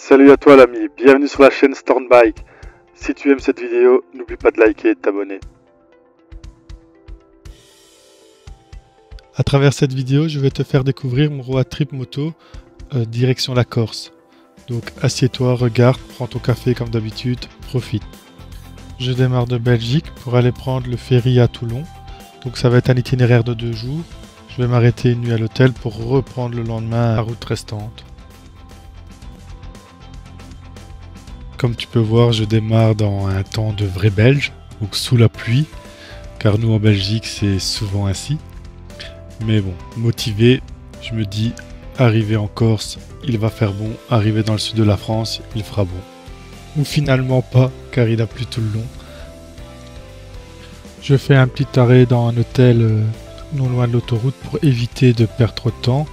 Salut à toi l'ami, bienvenue sur la chaîne Stormbike. Si tu aimes cette vidéo, n'oublie pas de liker et de t'abonner. À travers cette vidéo, je vais te faire découvrir mon road trip moto direction la Corse. Donc assieds-toi, regarde, prends ton café comme d'habitude, profite. Je démarre de Belgique pour aller prendre le ferry à Toulon. Donc ça va être un itinéraire de 2 jours. Je vais m'arrêter une nuit à l'hôtel pour reprendre le lendemain la route restante. Comme tu peux voir, je démarre dans un temps de vrai belge, donc sous la pluie, car nous en Belgique c'est souvent ainsi. Mais bon, motivé, je me dis, arriver en Corse, il va faire bon, arriver dans le sud de la France, il fera bon. Ou finalement pas, car il a plu tout le long. Je fais un petit arrêt dans un hôtel non loin de l'autoroute pour éviter de perdre trop de temps,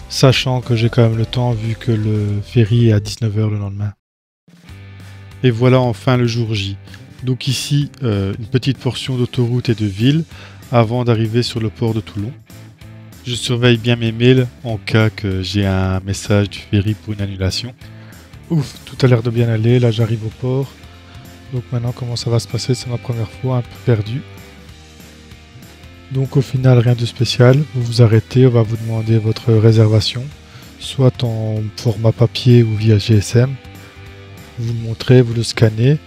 sachant que j'ai quand même le temps vu que le ferry est à 19 h le lendemain. Et voilà enfin le jour J. Donc ici, une petite portion d'autoroute et de ville avant d'arriver sur le port de Toulon. Je surveille bien mes mails en cas que j'ai un message du ferry pour une annulation. Ouf, tout a l'air de bien aller, là j'arrive au port. Donc maintenant comment ça va se passer, c'est ma première fois, un peu perdu. Donc au final rien de spécial, vous vous arrêtez, on va vous demander votre réservation, soit en format papier ou via GSM. Vous le montrez, vous le scannez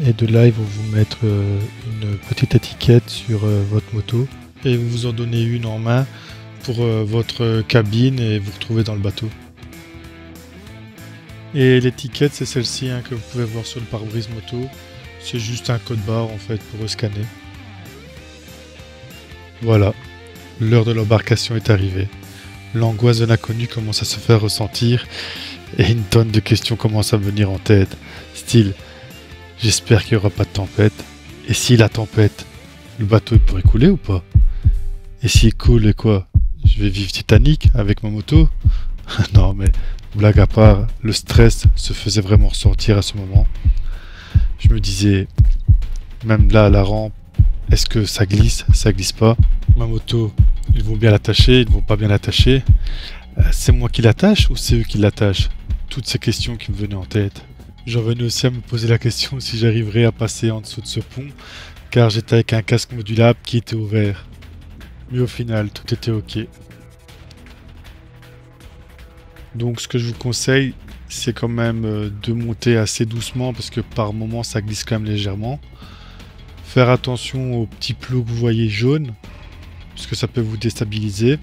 et de là ils vont vous mettre une petite étiquette sur votre moto et vous en donnez une en main pour votre cabine et vous retrouvez dans le bateau. Et l'étiquette c'est celle-ci que vous pouvez voir sur le pare-brise moto, c'est juste un code barre en fait pour scanner. Voilà, l'heure de l'embarcation est arrivée. L'angoisse de l'inconnu commence à se faire ressentir et une tonne de questions commencent à me venir en tête. Style, j'espère qu'il n'y aura pas de tempête. Et si la tempête, le bateau il pourrait couler ou pas? Et s'il coule et quoi? Je vais vivre Titanic avec ma moto? Non mais, blague à part, le stress se faisait vraiment ressentir à ce moment. Je me disais, même là à la rampe, est-ce que ça glisse pas? Ma moto, ils vont bien l'attacher, ils vont pas bien l'attacher. C'est moi qui l'attache ou c'est eux qui l'attachent? Toutes ces questions qui me venaient en tête. J'en venais aussi à me poser la question si j'arriverais à passer en dessous de ce pont, car j'étais avec un casque modulable qui était ouvert. Mais au final, tout était ok. Donc ce que je vous conseille, c'est quand même de monter assez doucement parce que par moments ça glisse quand même légèrement. Faire attention aux petits plots que vous voyez jaunes, parce que ça peut vous déstabiliser.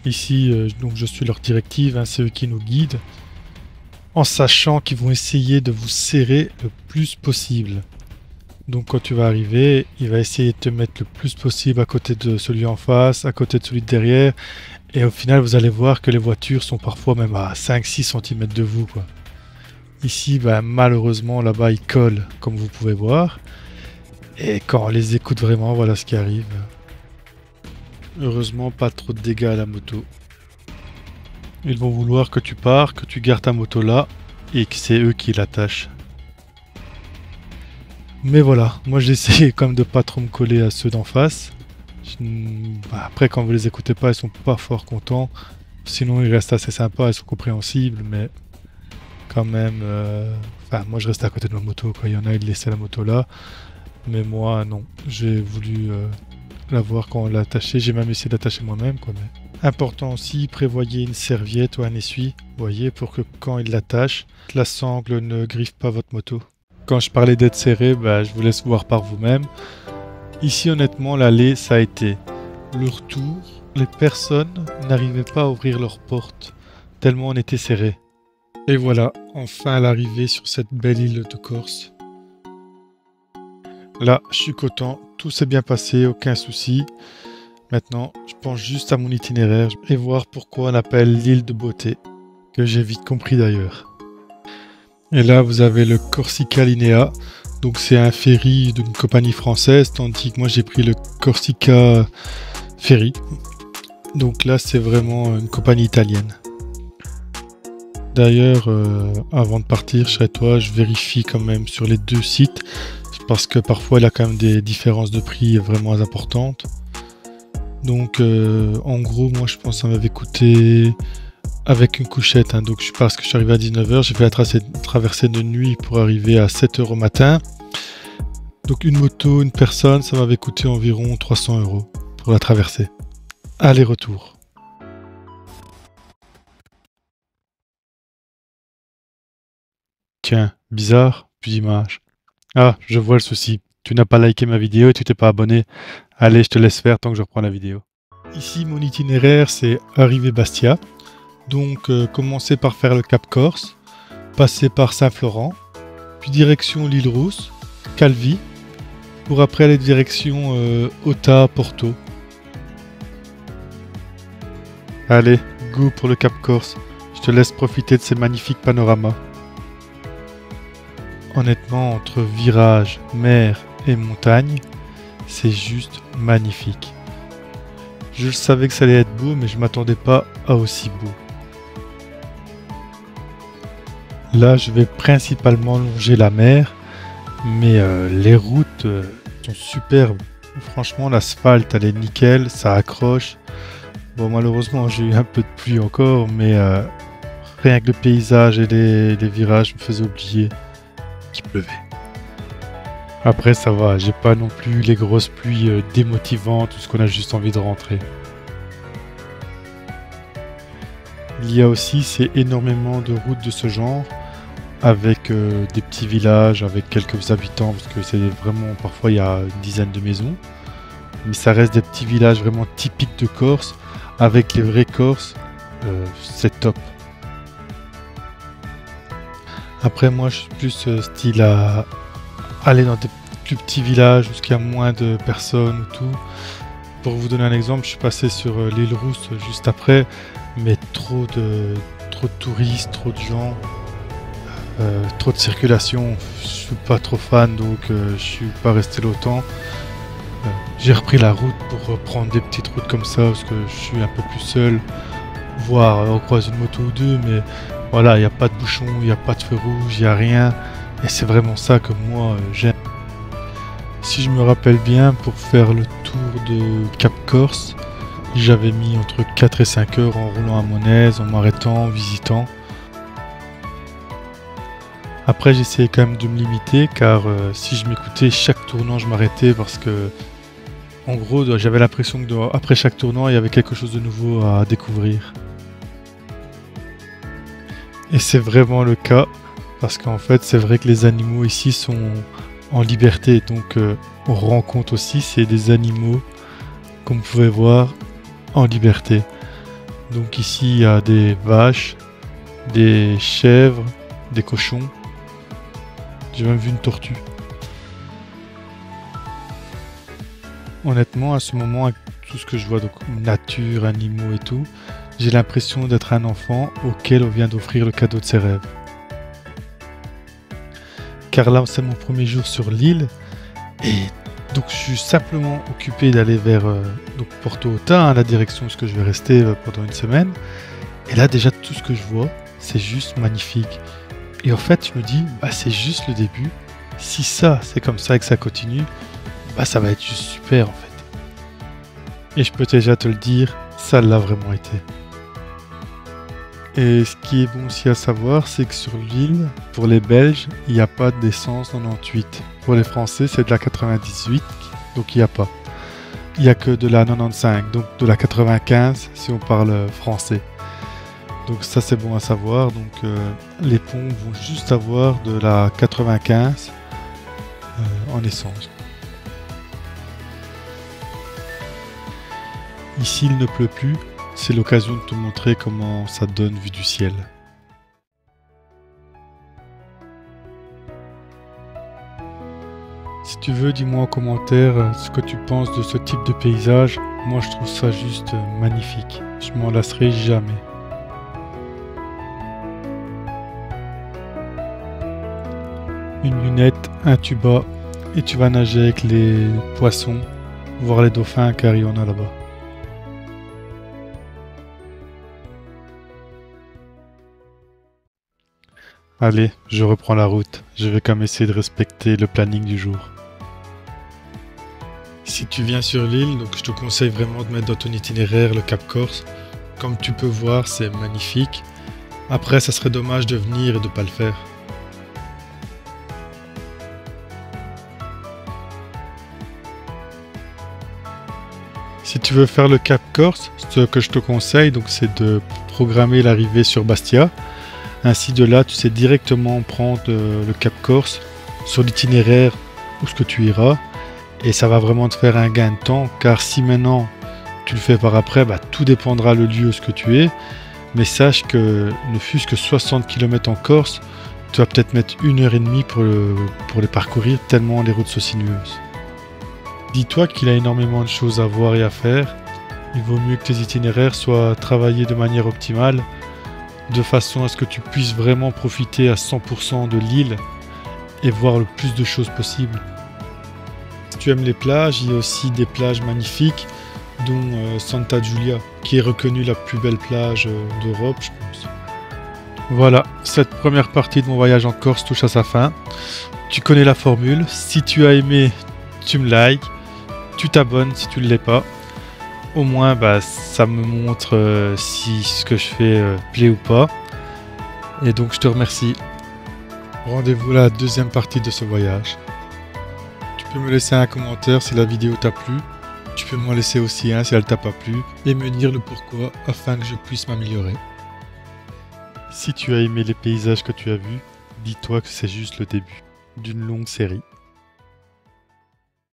Ici, donc je suis leur directive, c'est eux qui nous guident, en sachant qu'ils vont essayer de vous serrer le plus possible. Donc quand tu vas arriver, il va essayer de te mettre le plus possible à côté de celui en face, à côté de celui de derrière, et au final vous allez voir que les voitures sont parfois même à 5-6 cm de vous, quoi. Ici, malheureusement, là-bas ils collent, comme vous pouvez voir, et quand on les écoute vraiment, voilà ce qui arrive. Heureusement, pas trop de dégâts à la moto. Ils vont vouloir que tu pars, que tu gardes ta moto là, et que c'est eux qui l'attachent. Mais voilà, moi j'ai essayé quand même de pas trop me coller à ceux d'en face. Après, quand vous les écoutez pas, ils sont pas fort contents. Sinon, ils restent assez sympas, ils sont compréhensibles, mais quand même... moi je reste à côté de ma moto, quoi. Il y en a, ils laissaient la moto là. Mais moi, non. J'ai voulu... la voir quand on l'a attaché, j'ai même essayé d'attacher moi-même, quoi. Mais... Important aussi, prévoyez une serviette ou un essuie, voyez, pour que quand il l'attache, la sangle ne griffe pas votre moto. Quand je parlais d'être serré, je vous laisse voir par vous-même. Ici, honnêtement, l'aller, ça a été. Le retour, les personnes n'arrivaient pas à ouvrir leurs portes, tellement on était serré. Et voilà, enfin l'arrivée sur cette belle île de Corse. Là, je suis content, tout s'est bien passé, aucun souci. Maintenant, je pense juste à mon itinéraire et voir pourquoi on appelle l'île de beauté, que j'ai vite compris d'ailleurs. Et là, vous avez le Corsica Linea, donc c'est un ferry d'une compagnie française, tandis que moi j'ai pris le Corsica Ferry. Donc là, c'est vraiment une compagnie italienne. D'ailleurs, avant de partir chez toi, je vérifie quand même sur les 2 sites, parce que parfois il y a quand même des différences de prix vraiment importantes. Donc en gros, moi je pense que ça m'avait coûté avec une couchette, hein. Donc parce que je suis arrivé à 19h, j'ai fait la traversée de nuit pour arriver à 7h au matin. Donc une moto, une personne, ça m'avait coûté environ 300 € pour la traversée. Aller-retour. Tiens, bizarre, plus d'image. Ah, je vois le souci. Tu n'as pas liké ma vidéo et tu t'es pas abonné. Allez, je te laisse faire tant que je reprends la vidéo. Ici, mon itinéraire, c'est arriver Bastia. Donc, commencer par faire le Cap Corse, passer par Saint-Florent, puis direction l'île Rousse, Calvi, pour après aller direction Ota, Porto. Allez, go pour le Cap Corse. Je te laisse profiter de ces magnifiques panoramas. Honnêtement, entre virage, mer et montagne, c'est juste magnifique. Je savais que ça allait être beau, mais je m'attendais pas à aussi beau. Là, je vais principalement longer la mer, mais les routes sont superbes. Franchement, l'asphalte, elle est nickel, ça accroche. Bon, malheureusement, j'ai eu un peu de pluie encore, mais rien que le paysage et les virages me faisaient oublier qu'il pleuvait. Après, ça va, j'ai pas non plus les grosses pluies démotivantes, tout ce qu'on a juste envie de rentrer. Il y a aussi énormément de routes de ce genre, avec des petits villages, avec quelques habitants, parce que c'est vraiment, parfois il y a une dizaine de maisons. Mais ça reste des petits villages vraiment typiques de Corse, avec les vrais Corses, c'est top. Après, moi, je suis plus style à aller dans des plus petits villages où il y a moins de personnes ou tout. Pour vous donner un exemple, je suis passé sur l'île Rousse juste après, mais trop de touristes, trop de gens, trop de circulation. Je suis pas trop fan, donc je suis pas resté longtemps. J'ai repris la route pour reprendre des petites routes comme ça, parce que je suis un peu plus seul, voire on croise une moto ou deux, mais voilà, il n'y a pas de bouchon, il n'y a pas de feu rouge, il n'y a rien, et c'est vraiment ça que moi j'aime. Si je me rappelle bien, pour faire le tour de Cap Corse, j'avais mis entre 4 et 5 heures en roulant à mon aise, en m'arrêtant, en visitant. Après, j'essayais quand même de me limiter, car si je m'écoutais, chaque tournant je m'arrêtais, parce que en gros, j'avais l'impression que après chaque tournant, il y avait quelque chose de nouveau à découvrir. Et c'est vraiment le cas, parce qu'en fait, c'est vrai que les animaux ici sont en liberté, donc on rend compte aussi, c'est des animaux, comme vous pouvez voir, en liberté. Donc ici, il y a des vaches, des chèvres, des cochons. J'ai même vu une tortue. Honnêtement, à ce moment, avec tout ce que je vois, donc nature, animaux et tout, j'ai l'impression d'être un enfant auquel on vient d'offrir le cadeau de ses rêves. Car là, c'est mon premier jour sur l'île, et donc je suis simplement occupé d'aller vers donc Porto Ota, la direction où je vais rester pendant une semaine. Et là, déjà, tout ce que je vois, c'est juste magnifique. Et en fait, je me dis, bah, c'est juste le début. Si ça, c'est comme ça et que ça continue, bah, ça va être juste super en fait. Et je peux déjà te le dire, ça l'a vraiment été. Et ce qui est bon aussi à savoir, c'est que sur l'île, pour les Belges, il n'y a pas d'essence 98. Pour les Français, c'est de la 98, donc il n'y a pas. Il n'y a que de la 95, donc de la 95 si on parle français. Donc ça c'est bon à savoir, donc les ponts vont juste avoir de la 95 en essence. Ici il ne pleut plus, c'est l'occasion de te montrer comment ça donne vue du ciel. Si tu veux, dis-moi en commentaire ce que tu penses de ce type de paysage. Moi je trouve ça juste magnifique, je m'en lasserai jamais. Une lunette, un tuba, et tu vas nager avec les poissons, voir les dauphins car il y en a là-bas. Allez, je reprends la route. Je vais quand même essayer de respecter le planning du jour. Si tu viens sur l'île, donc je te conseille vraiment de mettre dans ton itinéraire le Cap Corse. Comme tu peux voir, c'est magnifique. Après, ça serait dommage de venir et de pas le faire. Si tu veux faire le Cap Corse, ce que je te conseille, donc, c'est de programmer l'arrivée sur Bastia. Ainsi, de là, tu sais directement prendre le Cap Corse sur l'itinéraire où ce que tu iras. Et ça va vraiment te faire un gain de temps, car si maintenant tu le fais par après, tout dépendra le lieu où ce que tu es. Mais sache que ne fût-ce que 60 km en Corse, tu vas peut-être mettre 1h30 pour les parcourir, tellement les routes sont sinueuses. Dis-toi qu'il y a énormément de choses à voir et à faire. Il vaut mieux que tes itinéraires soient travaillés de manière optimale, de façon à ce que tu puisses vraiment profiter à 100% de l'île et voir le plus de choses possible. Si tu aimes les plages, il y a aussi des plages magnifiques, dont Santa Giulia, qui est reconnue la plus belle plage d'Europe, je pense. Voilà, cette première partie de mon voyage en Corse touche à sa fin. Tu connais la formule, si tu as aimé, tu me likes, tu t'abonnes si tu ne l'es pas. Au moins, ça me montre si ce que je fais plaît ou pas. Et donc, je te remercie. Rendez-vous à la deuxième partie de ce voyage. Tu peux me laisser un commentaire si la vidéo t'a plu. Tu peux m'en laisser aussi un si elle t'a pas plu. Et me dire le pourquoi afin que je puisse m'améliorer. Si tu as aimé les paysages que tu as vus, dis-toi que c'est juste le début d'une longue série.